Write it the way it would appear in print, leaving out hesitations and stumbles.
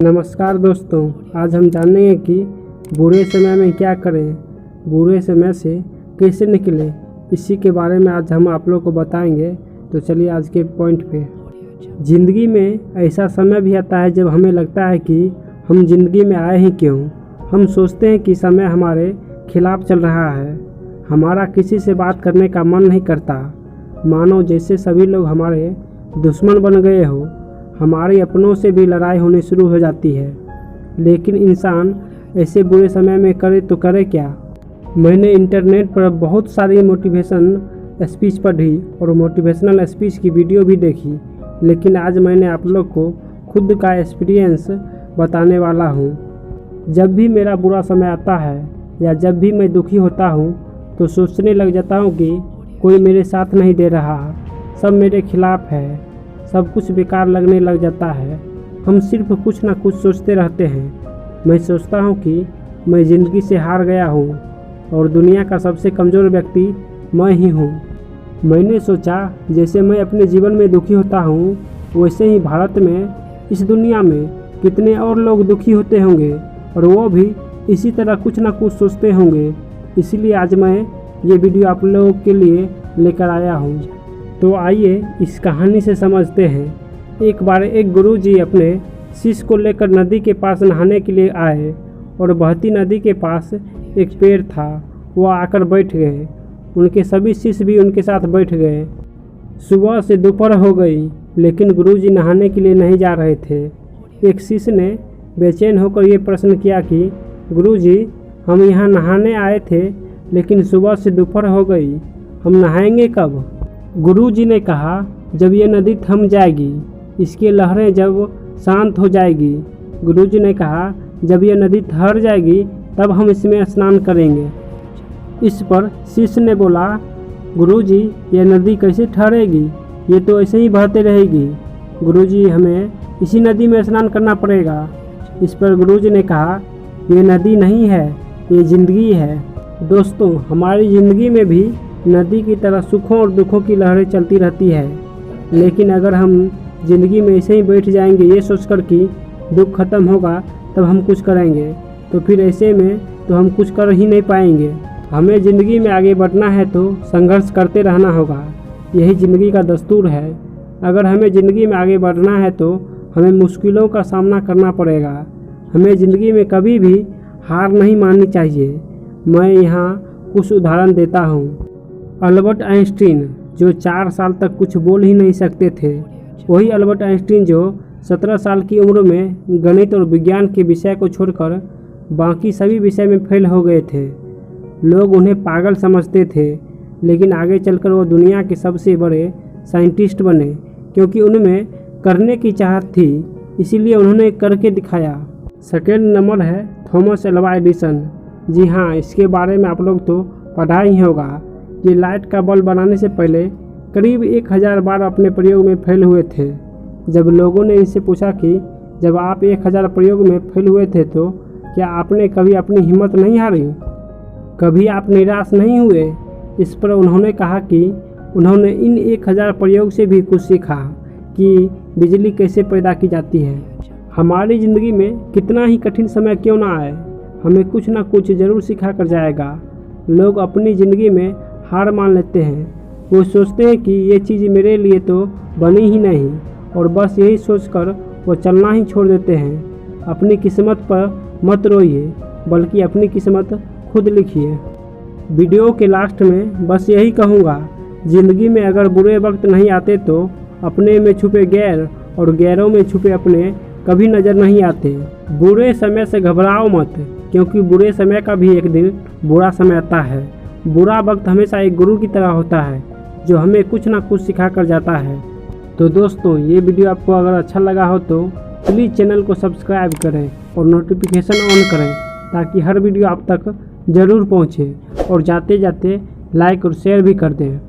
नमस्कार दोस्तों, आज हम जानेंगे कि बुरे समय में क्या करें, बुरे समय से कैसे निकलें। इसी के बारे में आज हम आप लोग को बताएंगे। तो चलिए आज के पॉइंट पे। ज़िंदगी में ऐसा समय भी आता है जब हमें लगता है कि हम ज़िंदगी में आए ही क्यों। हम सोचते हैं कि समय हमारे खिलाफ चल रहा है, हमारा किसी से बात करने का मन नहीं करता, मानो जैसे सभी लोग हमारे दुश्मन बन गए हो। हमारे अपनों से भी लड़ाई होनी शुरू हो जाती है। लेकिन इंसान ऐसे बुरे समय में करे तो करे क्या। मैंने इंटरनेट पर बहुत सारी मोटिवेशन स्पीच पढ़ी और मोटिवेशनल स्पीच की वीडियो भी देखी, लेकिन आज मैंने आप लोग को खुद का एक्सपीरियंस बताने वाला हूँ। जब भी मेरा बुरा समय आता है या जब भी मैं दुखी होता हूँ तो सोचने लग जाता हूँ कि कोई मेरे साथ नहीं दे रहा, सब मेरे खिलाफ है, सब कुछ बेकार लगने लग जाता है। हम सिर्फ कुछ ना कुछ सोचते रहते हैं। मैं सोचता हूँ कि मैं ज़िंदगी से हार गया हूँ और दुनिया का सबसे कमज़ोर व्यक्ति मैं ही हूँ। मैंने सोचा जैसे मैं अपने जीवन में दुखी होता हूँ वैसे ही भारत में, इस दुनिया में कितने और लोग दुखी होते होंगे और वो भी इसी तरह कुछ ना कुछ सोचते होंगे। इसीलिए आज मैं ये वीडियो आप लोगों के लिए लेकर आया हूँ। तो आइए इस कहानी से समझते हैं। एक बार एक गुरुजी अपने शिष्य को लेकर नदी के पास नहाने के लिए आए और बहती नदी के पास एक पेड़ था, वो आकर बैठ गए। उनके सभी शिष्य भी उनके साथ बैठ गए। सुबह से दोपहर हो गई, लेकिन गुरुजी नहाने के लिए नहीं जा रहे थे। एक शिष्य ने बेचैन होकर ये प्रश्न किया कि गुरुजी, हम यहाँ नहाने आए थे, लेकिन सुबह से दोपहर हो गई, हम नहाएंगे कब। गुरुजी ने कहा, जब ये नदी थम जाएगी, इसकी लहरें जब शांत हो जाएगी। गुरुजी ने कहा, जब ये नदी ठहर जाएगी तब हम इसमें स्नान करेंगे। इस पर शिष्य ने बोला, गुरुजी, ये नदी कैसे ठहरेगी, ये तो ऐसे ही बहते रहेगी। गुरुजी, हमें इसी नदी में स्नान करना पड़ेगा। इस पर गुरुजी ने कहा, ये नदी नहीं है, ये ज़िंदगी है। दोस्तों, हमारी ज़िंदगी में भी नदी की तरह सुखों और दुखों की लहरें चलती रहती है। लेकिन अगर हम ज़िंदगी में ऐसे ही बैठ जाएंगे ये सोचकर कि दुख खत्म होगा तब हम कुछ करेंगे, तो फिर ऐसे में तो हम कुछ कर ही नहीं पाएंगे। हमें ज़िंदगी में आगे बढ़ना है तो संघर्ष करते रहना होगा, यही ज़िंदगी का दस्तूर है। अगर हमें ज़िंदगी में आगे बढ़ना है तो हमें मुश्किलों का सामना करना पड़ेगा। हमें ज़िंदगी में कभी भी हार नहीं माननी चाहिए। मैं यहाँ कुछ उदाहरण देता हूँ। अल्बर्ट आइंस्टीन, जो 4 साल तक कुछ बोल ही नहीं सकते थे, वही अल्बर्ट आइंस्टीन जो 17 साल की उम्र में गणित और विज्ञान के विषय को छोड़कर बाकी सभी विषय में फेल हो गए थे। लोग उन्हें पागल समझते थे, लेकिन आगे चलकर वो दुनिया के सबसे बड़े साइंटिस्ट बने, क्योंकि उनमें करने की चाहत थी, इसीलिए उन्होंने करके दिखाया। सेकेंड नंबर है थॉमस एल्वा एडिसन। जी हाँ, इसके बारे में आप लोग तो पढ़ा ही होगा। ये लाइट का बल्ब बनाने से पहले करीब 1000 बार अपने प्रयोग में फेल हुए थे। जब लोगों ने इनसे पूछा कि जब आप 1000 प्रयोग में फेल हुए थे तो क्या आपने कभी अपनी हिम्मत नहीं हारी, कभी आप निराश नहीं हुए। इस पर उन्होंने कहा कि उन्होंने इन 1000 प्रयोग से भी कुछ सीखा कि बिजली कैसे पैदा की जाती है। हमारी ज़िंदगी में कितना ही कठिन समय क्यों ना आए, हमें कुछ ना कुछ ज़रूर सिखा कर जाएगा। लोग अपनी ज़िंदगी में हार मान लेते हैं। वो सोचते हैं कि ये चीज़ मेरे लिए तो बनी ही नहीं, और बस यही सोचकर वो चलना ही छोड़ देते हैं। अपनी किस्मत पर मत रोइए, बल्कि अपनी किस्मत खुद लिखिए। वीडियो के लास्ट में बस यही कहूँगा, ज़िंदगी में अगर बुरे वक्त नहीं आते तो अपने में छुपे गैर और गैरों में छुपे अपने कभी नज़र नहीं आते। बुरे समय से घबराओ मत, क्योंकि बुरे समय का भी एक दिन बुरा समय आता है। बुरा वक्त हमेशा एक गुरु की तरह होता है, जो हमें कुछ ना कुछ सिखा कर जाता है। तो दोस्तों, ये वीडियो आपको अगर अच्छा लगा हो तो प्लीज़ चैनल को सब्सक्राइब करें और नोटिफिकेशन ऑन करें, ताकि हर वीडियो आप तक ज़रूर पहुँचे। और जाते जाते लाइक और शेयर भी कर दें।